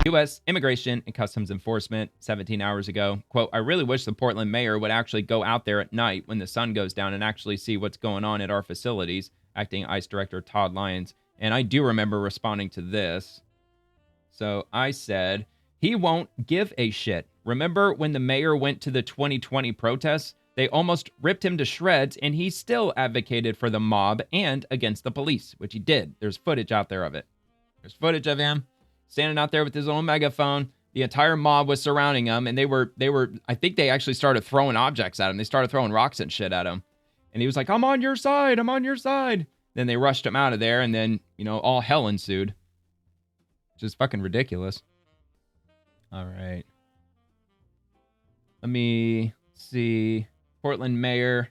U.S. Immigration and Customs Enforcement 17 hours ago. Quote, I really wish the Portland mayor would actually go out there at night when the sun goes down and actually see what's going on at our facilities. Acting ICE Director Todd Lyons. And I do remember responding to this. So I said, he won't give a shit. Remember when the mayor went to the 2020 protests? They almost ripped him to shreds, and he still advocated for the mob and against the police, which he did. There's footage out there of it. There's footage of him standing out there with his own megaphone. The entire mob was surrounding him, and they were, I think they actually started throwing objects at him. They started throwing rocks and shit at him. And he was like, I'm on your side, I'm on your side. Then they rushed him out of there, and then, you know, all hell ensued. Which is fucking ridiculous. All right. Let me see. Portland mayor.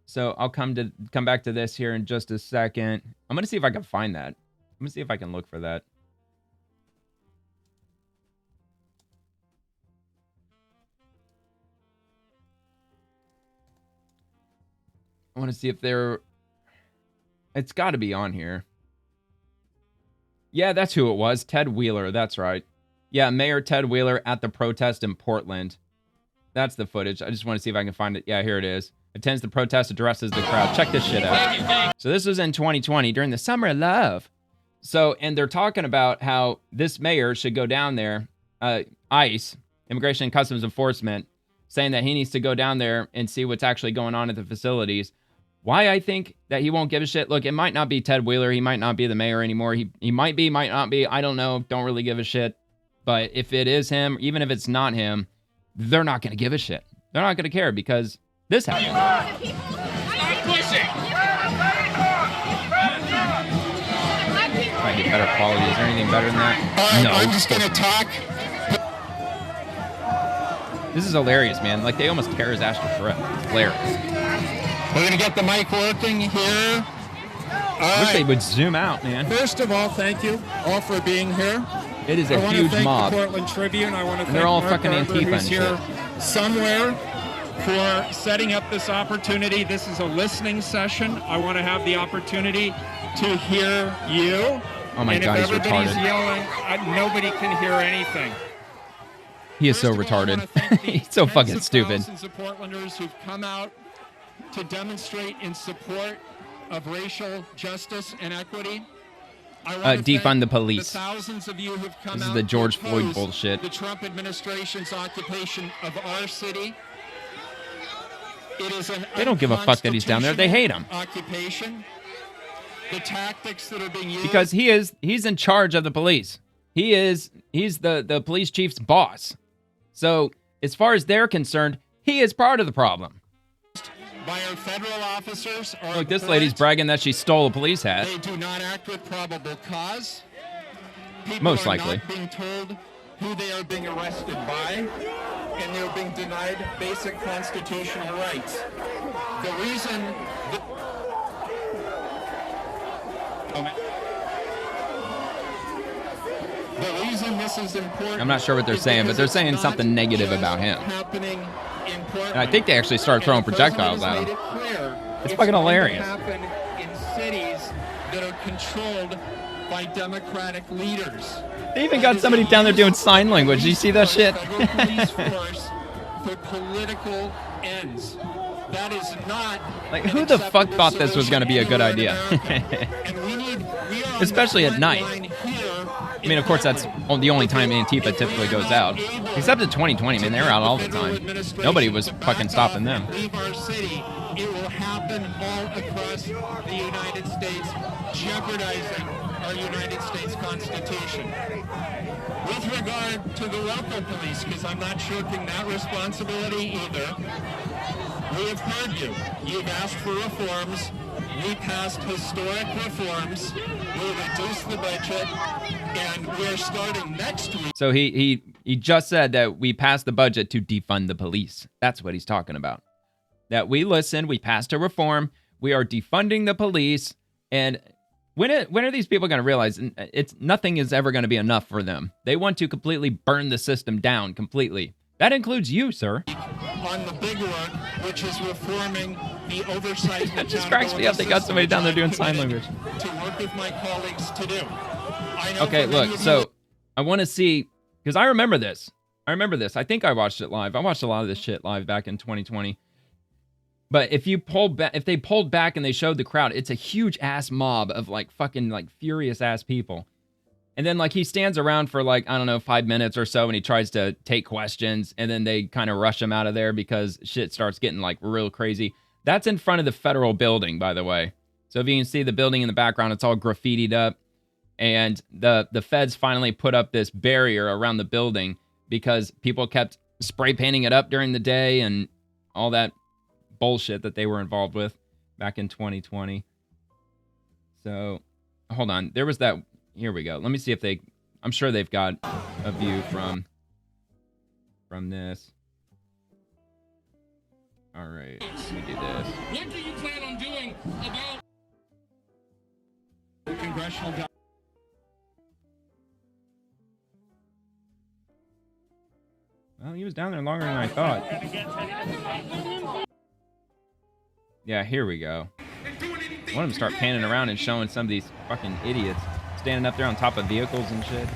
So I'll come back to this here in just a second. I'm going to see if I can find that. I'm going to see if I can look for that. I want to see if they're... It's got to be on here. Yeah, that's who it was. Ted Wheeler. That's right. Yeah, Mayor Ted Wheeler at the protest in Portland. That's the footage. I just want to see if I can find it. Yeah, here it is. Attends the protest, addresses the crowd. Check this shit out. So this was in 2020 during the Summer of Love. So, and they're talking about how this mayor should go down there, ICE, Immigration and Customs Enforcement, saying that he needs to go down there and see what's actually going on at the facilities. Why I think that he won't give a shit? Look, it might not be Ted Wheeler. He might not be the mayor anymore. He might be, might not be. I don't know. Don't really give a shit. But if it is him, even if it's not him, they're not going to give a shit. They're not going to care because this happened. Might be better quality. Is there anything better than that? No. I'm just going to talk. This is hilarious, man. Like, they almost tear his ass to shreds. It's hilarious. We're going to get the mic working here. I wish they would zoom out, man. First of all, thank you all for being here. It is a huge mob. The Portland Tribune. I want to thank they're all Mark fucking Garber, Antifa who's and here shit. Somewhere for setting up this opportunity. This is a listening session. I want to have the opportunity to hear you. Oh my God, he's retarded. If everybody's yelling, nobody can hear anything. He is so retarded. He's so fucking stupid. Thousands of Portlanders who've come out to demonstrate in support of racial justice and equity. Defund the police. The thousands of you who've come this is out the George to Floyd oppose bullshit. The Trump administration's occupation of our city. It is an they don't give a fuck that he's down there. They hate him. Occupation. The tactics that are being used because he's in charge of the police. He's the police chief's boss. So as far as they're concerned, he is part of the problem. By our federal officers. Look, this lady's bragging that she stole a police hat. They do not act with probable cause. People most are likely. Not being told who they are being arrested by, and they're being denied basic constitutional rights. The reason. The reason this is important. I'm not sure what they're saying, but they're saying something negative about him. And I think they actually started throwing projectiles at him. It's fucking hilarious. Happen in cities that are controlled by Democratic leaders. They even got somebody down there doing sign language. Do you see that shit? Police force for political ends. That is not. Like, who the fuck thought this was going to be a good idea? Especially at night. I mean, of course, that's the only time Antifa typically goes out. Except in 2020, man, they were out all the time. Nobody was fucking stopping them. Leave our city. It will happen all across the United States, jeopardizing our United States Constitution. With regard to the local police, because I'm not shirking that responsibility either, we have heard you. You've asked for reforms. We passed historic reforms. We'll reduce the budget, and we're starting next week. So he just said that we passed the budget to defund the police. That's what he's talking about. That we listened, we passed a reform, we are defunding the police, and when are these people going to realize nothing is ever going to be enough for them? They want to completely burn the system down completely. That includes you, sir. On the big work, which is reforming the oversight. That just cracks me up. They got somebody down there doing sign language. To work with my colleagues to do. Okay, look, so I want to see Because I remember this. I think I watched it live. I watched a lot of this shit live back in 2020. But if they pulled back and they showed the crowd, it's a huge ass mob of like fucking like furious ass people. And then like he stands around for like, I don't know, 5 minutes or so, and he tries to take questions, and then they kind of rush him out of there because shit starts getting like real crazy. That's in front of the federal building, by the way. So if you can see the building in the background, it's all graffitied up. And the feds finally put up this barrier around the building because people kept spray painting it up during the day and all that bullshit that they were involved with back in 2020. So, hold on. There was that. Here we go. Let me see if I'm sure they've got a view from this. All right. Let me do this. What do you plan on doing about the congressional document? Well, he was down there longer than I thought. Yeah, here we go. I want him to start panning around and showing some of these fucking idiots standing up there on top of vehicles and shit.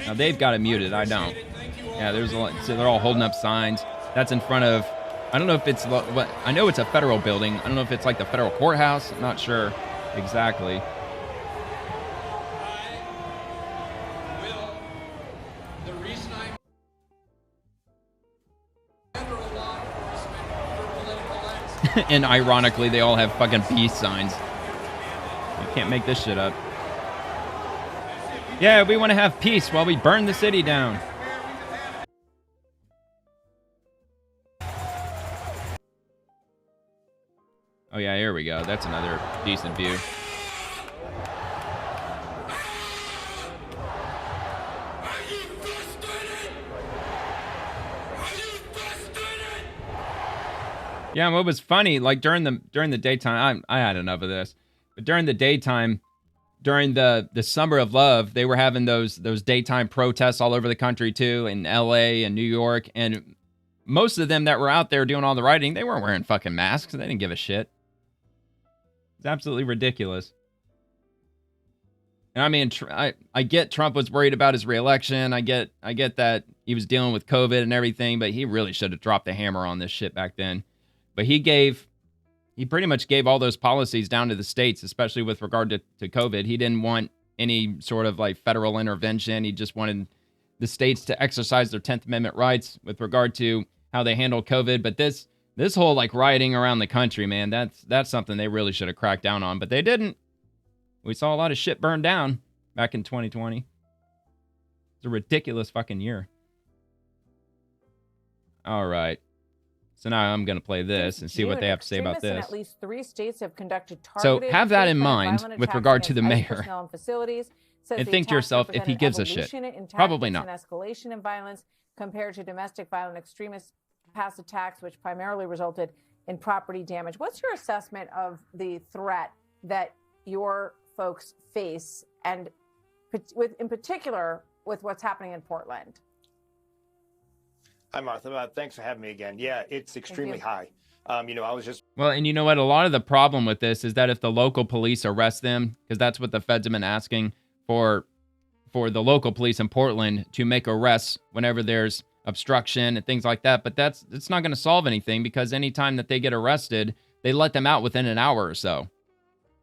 Now, they've got it muted. I don't. Yeah, there's a lot. So they're all holding up signs. That's in front of, I don't know if it's, what I know it's a federal building. I don't know if it's like the federal courthouse. I'm not sure exactly. And ironically, they all have fucking peace signs. You can't make this shit up. Yeah, we want to have peace while we burn the city down. Oh yeah, here we go. That's another decent view. Yeah, and what was funny, like during the daytime, I had enough of this. But during the daytime, during the Summer of Love, they were having those daytime protests all over the country too, in LA and New York. And most of them that were out there doing all the rioting, they weren't wearing fucking masks. They didn't give a shit. It's absolutely ridiculous. And I mean, I get Trump was worried about his reelection. I get that he was dealing with COVID and everything, but he really should have dropped the hammer on this shit back then. But he pretty much gave all those policies down to the states, especially with regard to COVID. He didn't want any sort of like federal intervention. He just wanted the states to exercise their 10th Amendment rights with regard to how they handled COVID. But this whole like rioting around the country, man, that's something they really should have cracked down on, but they didn't. We saw a lot of shit burn down back in 2020. It's a ridiculous fucking year. All right. So now I'm going to play this and see what they have to say about this. At least 3 states have conducted so have that in mind with regard to the mayor. And think to yourself if he gives a shit. Probably not. Escalation in violence compared to domestic violent extremist past attacks, which primarily resulted in property damage. What's your assessment of the threat that your folks face, and in particular with what's happening in Portland? Hi, Martha. Thanks for having me again. Yeah, it's extremely high. I was just... Well, and you know what? A lot of the problem with this is that if the local police arrest them, because that's what the feds have been asking for the local police in Portland to make arrests whenever there's obstruction and things like that. But it's not going to solve anything, because anytime that they get arrested, they let them out within an hour or so.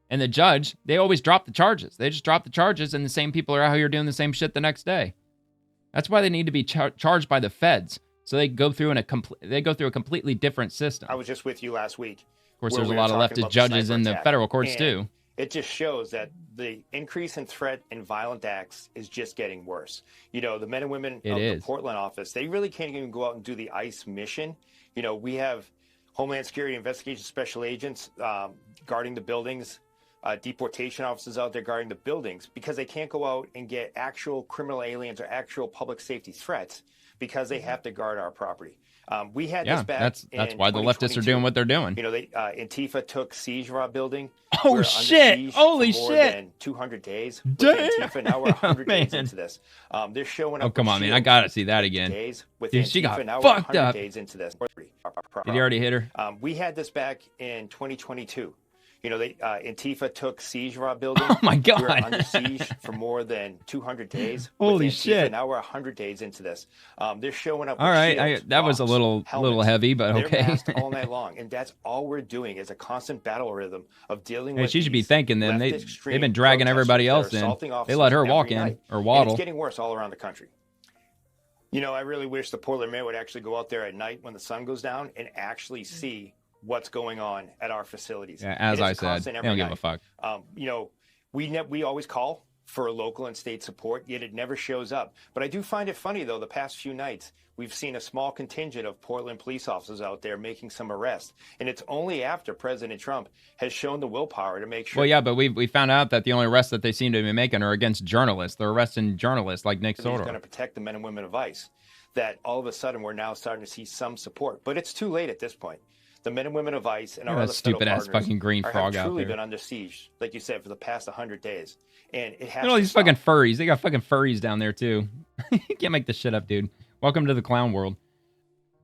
And the judge, they always drop the charges. They just drop the charges, and the same people are out here doing the same shit the next day. That's why they need to be charged by the feds. So they go through a completely different system. I was just with you last week. Of course, there's a lot of leftist judges in the federal courts too. It just shows that the increase in threat and violent acts is just getting worse. The men and women of the Portland office, they really can't even go out and do the ICE mission. We have Homeland Security Investigation Special Agents guarding the buildings, deportation officers out there guarding the buildings, because they can't go out and get actual criminal aliens or actual public safety threats, because they have to guard our property. We had this back. That's why the leftists are doing what they're doing. Antifa took siege of our building. Oh shit! Holy shit! More than 200 days. Damn. Antifa, now we're 100 days into this. They're showing up. Oh come on, man! I gotta see that again. Days with Dude, Antifa, she got now fucked we're 100 up. days into this. Did he already hit her? We had this back in 2022. You know, Antifa took siege of our building. Oh my God. We were under siege for more than 200 days. Holy with Antifa. shit. Now we're 100 days into this. They're showing up all with right. shields, That was a rocks, little helmets. heavy, but They're okay. masked all night long. And that's all we're doing is a constant battle rhythm of dealing with she should be thanking them. They've extreme been dragging everybody else in. They let her walk in or waddle. And it's getting worse all around the country. You know, I really wish the Portland mayor would actually go out there at night when the sun goes down and actually see what's going on at our facilities. Yeah, as I said, they don't give a fuck. You know, we always call for local and state support, yet it never shows up. But I do find it funny, though, the past few nights, we've seen a small contingent of Portland police officers out there making some arrests. And it's only after President Trump has shown the willpower to make sure. Well, yeah, but we found out that the only arrests that they seem to be making are against journalists. They're arresting journalists like Nick Soto. He's going to protect the men and women of ICE. That all of a sudden we're now starting to see some support. But it's too late at this point. The men and women of ICE and our other stupid ass fucking green frog have out truly there been under siege, like you said, for the past 100 days. And it has all these fucking furries. They got fucking furries down there too. You can't make this shit up, dude. Welcome to the clown world.